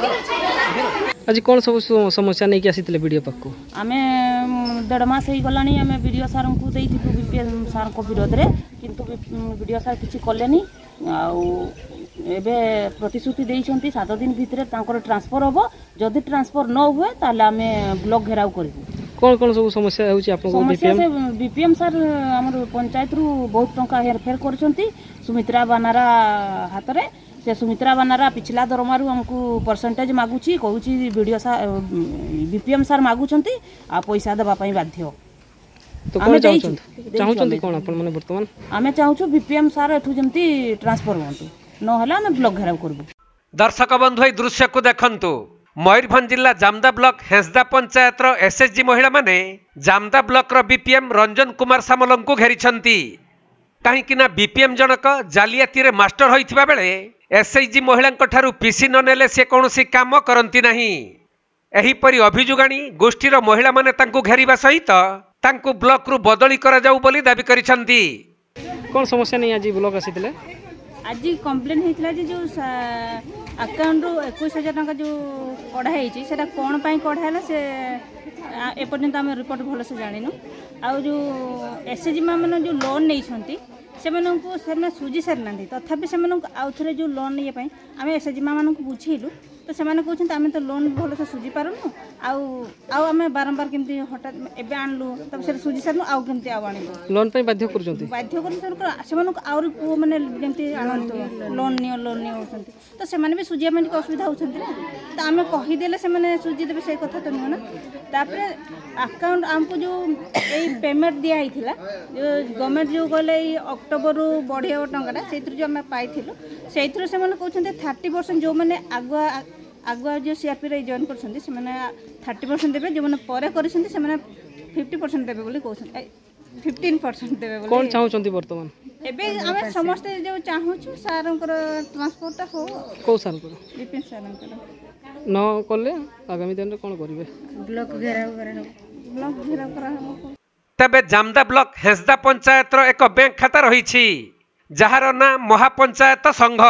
आज कौन सब समस्या नहीं आसी वीडियो पाक आम 1.5 मास हो गला आम वीडियो सार को बीपीएम सार को विरोध में किंतु वीडियो सार किसी कले एबे प्रतिश्रुति देइछंती 7 दिन भितर ट्रांसफर हम जदि ट्रांसफर न हुए ताले आम ब्लॉक घेराव करूँ। कौन सब समस्या होची आपन समस्या से बीपीएम सर हमर पंचायत रु बहुत टंका हेरफेर करछंती सुमित्रा बनारा हाथ रे से सुमित्रा बनारा पिछला दरमारू हमको परसेंटेज मागुची कहूची वीडियो सर बीपीएम सर मागुछंती आ पैसा देबा पई बाध्य तो कोन चाहउछंती कोन आपन माने वर्तमान आमे चाहउछु बीपीएम सर एठु जेमती ट्रांसफर होंतु न हला आमे ब्लॉक घेराव करबु। दर्शक बंधु ए दृश्य को देखंतु मयूरभंज जिला जामदा ब्लॉक हेंसदा पंचायत रो एसएचजी महिला माने जामदा ब्लॉक रो बीपीएम रंजन कुमार सामल को घेरिछंती कहीं ना बीपीएम जनक जालियाती रे मास्टर होइथिबा बेले एसएचजी महिला ठारू पीसी न नेले से कोनोसी काम करंती नहीं। एही परी अभियोगाणी गोष्ठीर महिला माने तांको घेरिबा सहित तांको ब्लॉक रु बदली करा जाऊ बोली दाबी करिछंती। कोन समस्या नहीं आज ब्लॉक आसीतले आज कंप्लेन होइतला जे जो अकाउंट रो 21000 टका जो कढ़ा हेची सेटा कोन पई कढ़ा हला से ए पर्यंत हम रिपोर्ट भलो से जानिनु आ जो एसएचजी माने जो लोन नै छंती सेमानंको सेमा सुजी सरनांदी तथापि सेमानंको आउथरे जो लोन ये पई आमे एसएचजी मानंको बुझिलु तो सेमाने कहउछन आमे तो लोन भलो से सुजी पारुनु आउ आमे बारंबार केमती हठात एबे आनलु तब से सुजी सरनु आउ केमती आउ आनिबो लोन पई बाध्य करछंती सेमानंको आउर पु माने जेमती आनंतो लोन नियो होछंती तो सेमाने भी सुजिया में असुविधा होछंती ना तो आमे कहि देले सेमाने सुजी देबे से कथा तो न ना तापरे अकाउंट हमको जो ए पेमेंट दिया आइथिला जो गवर्नमेंट जो कहले अक्टोबर रु बढ़िया टंकाटा सेथुर जो आमे पाइथिलु सेथुर सेमाने कहउछंती 30% जो माने आगुआ जो सीआरपी रे जॉइन करछंती से माने 30% देबे जो माने परे करछंती से माने 50% देबे बोली कहउछन 15% देबे बोली कोन चाहउछंती वर्तमान एबे हमें समस्त जो चाहूछु सारंकर ट्रांसपोर्ट हो को सारंकर बीपीएम सारंकर न करले आगामी दिन रे कोन करिवे ब्लॉक घेराव करा हम तबे जामदा ब्लॉक हेंसदा पंचायत रो एक बैंक खाता रही जहार ना महापंचायत संघ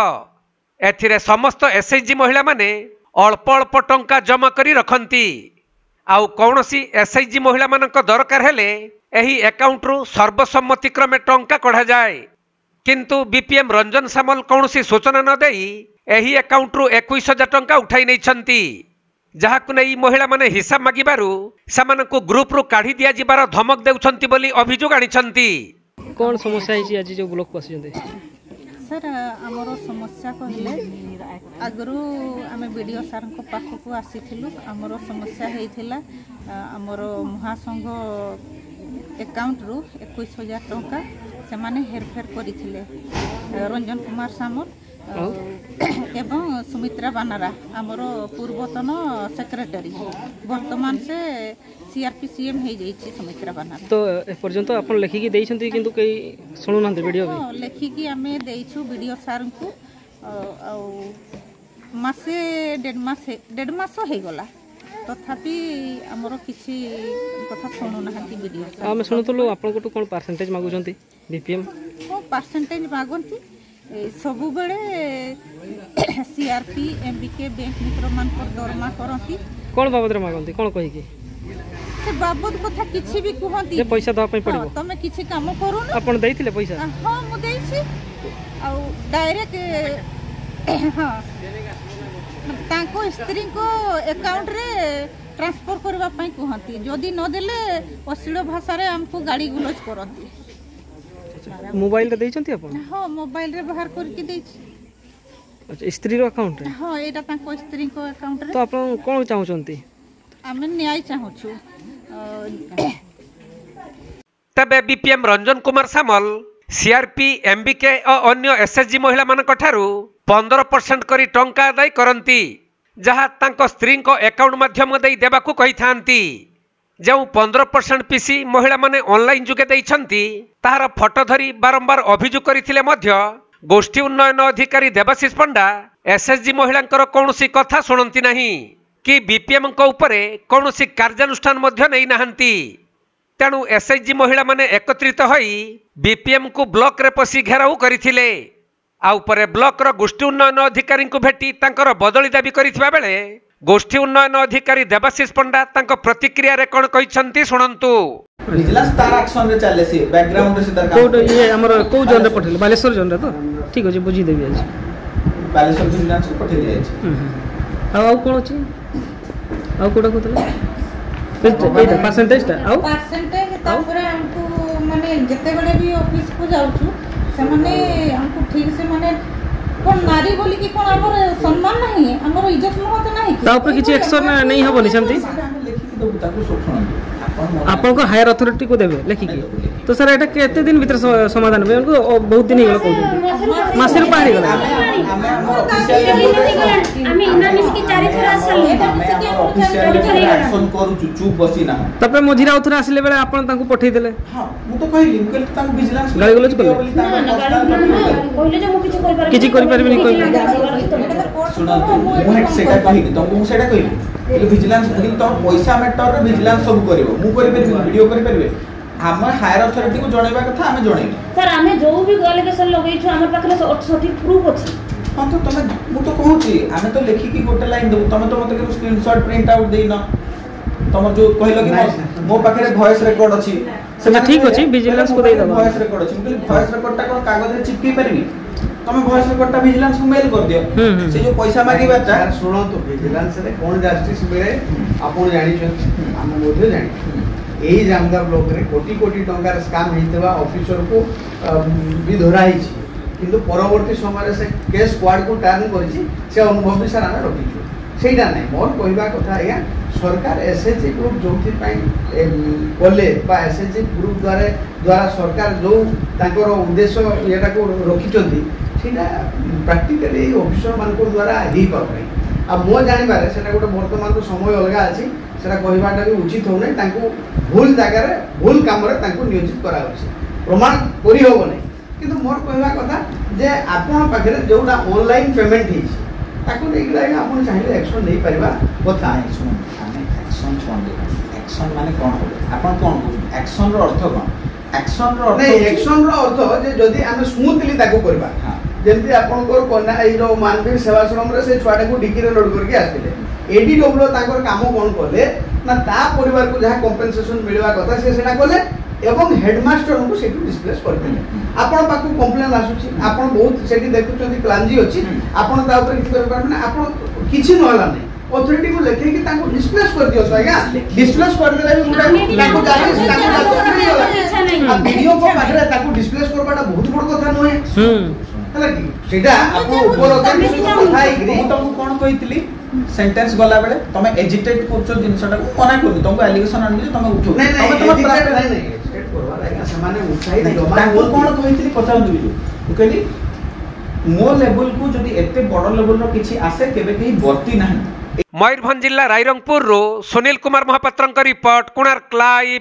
एथिरे समस्त एसएचजी महिला माने अल्प अल्प टंका जमा करी रखंती आउ कौनसी एसएचजी महिला मानक दरकार हेले एही अकाउंट रु सर्वसम्मति क्रमे टंका कढ़ा जाए किंतु बीपीएम रंजन सामल कौनसी सूचना न देई एही अकाउंट रु 21000 टंका उठाई नै छंती जहाकु नै महिला माने हिसाब मागिबारु सामानकु ग्रुप रु काढी दिया जिबार धमक देउछंती बोली अभियोग आनिछंती। कोन समस्या हिची आज जो ब्लॉक पसिजंती सर आमर समस्या कहले आगरू आम वीडियो सार पाखक आसीलु आमर समस्या होता आमर महासंघ एकाउंट रु 21000 टंका से माने हेरफेर करथिले रंजन कुमार सामल एवं सुमित्रा बनारा आमर पूर्वतन सेक्रेटरी वर्तमान से सीआरपी सीएम हो जाइए सुमित्रा बनारा तो ए पर्यंत अपन लेखिकी देइछंती किंतु कई सुनु ना वीडियो भी लेखिकी आमे देइछु वीडियो सार को मासे 1.5 मास हो गला तथापि हमरो किसी कथा सुनु ना वीडियो हम सुनुतलो आपन को कोन परसेंटेज मागुछंती बीपीएम को परसेंटेज मागंती सबु बेले सीआरपी एमबीके बैंक मित्र मान पर दरमा करंती कोन बाबद रे मागंती कोन कहि की से बाबद कथा किछि भी कहंती जे पैसा दवा पई पड़िबो तमे किछि काम करू ना आपन देइथिले पैसा हां मु देइछि आ डायरेक्ट हां तांको स्त्री को अकाउंट रे ट्रांसफर करबा पई कहंती जदी न देले अश्लील भाषा रे हमको गाड़ी गुलज करंती मोबाइल रे देइछंती आपन हां मोबाइल रे बाहर करके देइछि। अच्छा स्त्री रो अकाउंट रे हां एटा तांको स्त्री को अकाउंट रे तो आपन कोन चाहउछंती आमे न्याय चाहूछु तबे बीपीएम रंजन कुमार सामल सीआरपी एमबीके और अन्य एसएचजी महिला मानक ठारू 15% करी टंका अदाय करंती जहा तांको स्त्री को अकाउंट माध्यम देई देबाकू कहि थांती जो 15% पीसी महिला माने ऑनलाइन जुगे देइछंती तार फोटो धरी बारंबार अभियोग करिथिले मध्य गोष्ठी उन्नयन अधिकारी देवाशीष पंडा एसएचजी महिलांकर कौनसी कथा सुनंती नहीं कि बीपीएम को ऊपरे कौनसी कार्यानुष्ठान मध्य नहीं नाहंती तेणु एसएचजी महिला माने एकत्रित होई बीपीएम को ब्लॉक रे पसी घेराव करिथिले आउपरे ब्लॉक रो गोष्ठी उन्नयन अधिकारी को भेटी तांकर बदली दाबी करिथिबा बेले गोष्ठी उन्नयन अधिकारी देवाशीष पंडा तांको प्रतिक्रिया रे कोन कहिसंती सुनंतु। विजिलेंस तार एक्शन रे चले सी बैकग्राउंड रे सिधर कोड ये हमर को जोन रे पठेल बालेश्वर जोन रे तो ठीक अछि बुझी देबी आज बालेश्वर विजिलेंस को पठे दिया अछि। आ कोन अछि आ कोडा कोतले एटा परसेंटेज ता आ परसेंटेज तापरे हमको माने जते बेले भी ऑफिस को जाउछु से माने हमको ठीक से माने कोन नारी बोली कि कोन हमर सम्मान नहीं हमर इज्जत महत नहीं ता ऊपर किछि एक्शन नहीं हबनी सेमती लिखि दो ताको सोचण आपन को हायर अथॉरिटी को देबे लेखिकी तो सर एटा केते दिन भीतर समाधान होबे उनको बहुत दिन हिगला कहू मासेर पारी गला हमें हमर ऑफिशियल लेवल हमें इनामिस की 4 थरा आसल ऑफिशियल लेवल एक्शन करू चुप बसी ना तबे मझिरा उथरा आसिले बेले आपन तांको पठै देले। हां मु तो कहली मु कहली ताको विजिलेंस गाली गलोच करले कहले जे मु किछि करि परबे नहीं कहले सुन मु हेड सेटा कहि तो मु सेटा कहि विजिलेंस तो पैसा मैटर रे विजिलेंस सब करबो मु करि परबे वीडियो करि परबे हम हायर अथॉरिटी को जणैबा कथा हमें जणैबो सर हमें जो भी एलिगेशन लगैछु हमर पाखले सठिक प्रूफ अछि। हां तो तमे मु तो कहूची हमें तो लिखि की गोटे लाइन दउ तमे तो मते के स्क्रीनशॉट प्रिंट आउट देइना तमर जो कहलो कि मो पाखरे वॉइस रिकॉर्ड अछि से ठीक अछि विजिलेंस को दे दबो वॉइस रिकॉर्ड अछि मतलब वॉइस रिकॉर्ड टा कोन कागज रे चिपकी परबी तमे वॉइस रिकॉर्ड टा विजिलेंस को मेल कर दियो से जो पैसा मांगीबा यार सुनो तो विजिलेंस रे कोन जस्टिस मिले आपण जानि छ हम मोधे जानि एही जामदा ब्लॉक रे कोटी कोटी टंका रे स्कैम हेतबा ऑफिसर को भी धराई छी किंतु परवर्ती समय से केस स्क्वाड को टर्न करिछि से अनुभव भी सर आमे रखिछु सेटा नै मोर कहबा कथा आया सरकार एसएचजी ग्रुप जोथि पई कोले बा एसएचजी ग्रुप द्वारा सरकार जो ताकर उद्देश्य एटा को रखिचंती सेटा प्रैक्टिकली ऑफिसर मान को द्वारा ही परबै आ मो जानि बारे सेटा गोटे वर्तमान तो समय अलगा अछि सेटा कहबाटा भी उचित हो नै तांको भूल जगह रे भूल काम रे तांको नियोजित करा होछि प्रमाण करि होबो नै किंतु मोर कहबा कथा जे आपण पाखरे जोटा ऑनलाइन पेमेंट हिछि ताको नेकला आपण चाहिले एक्शन नै परिबा कथा नहीं सुन हमें एक्शन छोड़ दे एक्शन माने कोन हो आपण कोन एक्शन रो अर्थ कोन एक्शन रो अर्थ नहीं एक्शन रो अर्थ जे जदी हम स्मूथली ताको करबा हां जेंति आपण को कोना ए रो मानवीर सेवाश्रम रे से छुआटा को डिकी रे लोड करके आस्तिले एडीडब्ल्यू ताकर काम कोन करले ना ता परिवार को जहा कंपेंसेशन मिलवा कथा से सेटा कोले एवं हेडमास्टर को सेटू डिस्प्लेस कर देले आपण पाकू कंप्लेन आसुची आपण बहुत सेठी देखुचंती क्लांजी अछि आपण ता ऊपर किछ कर पारबे ना आपण किछि न होला नै अथॉरिटी को लेखे कि ताको डिस्प्लेस कर दियो आज्ञा डिस्प्लेस कर देले भी मुडा ताको जाने ताको नहीं होला अब वीडियो को पाखरे ताको डिस्प्लेस करबाटा बहुत बड़ कथा नहे हला कि सेटा आपण ऊपर अथॉरिटी को कथा आइग्री तुमको कोन कहितली सेंटेंस गला बेले तमे एजिटेट करछो जिंसटा को कोना करबी तुमको एलिगेशन आनबी जे तमे उठो नहीं नहीं एजिटेट नहीं स्टेट करवा लागा सामान्य उत्साहित ताको कोन कहितली पता दिबी ओ कहली मो लेवल को जदी एते बड़ लेवल रो किछि आसे केबे केही बर्ती नाही। मयूरभंज जिला रायरंगपुर रो सुनील कुमार महापात्रंक रिपोर्ट कोणार्क लाइव।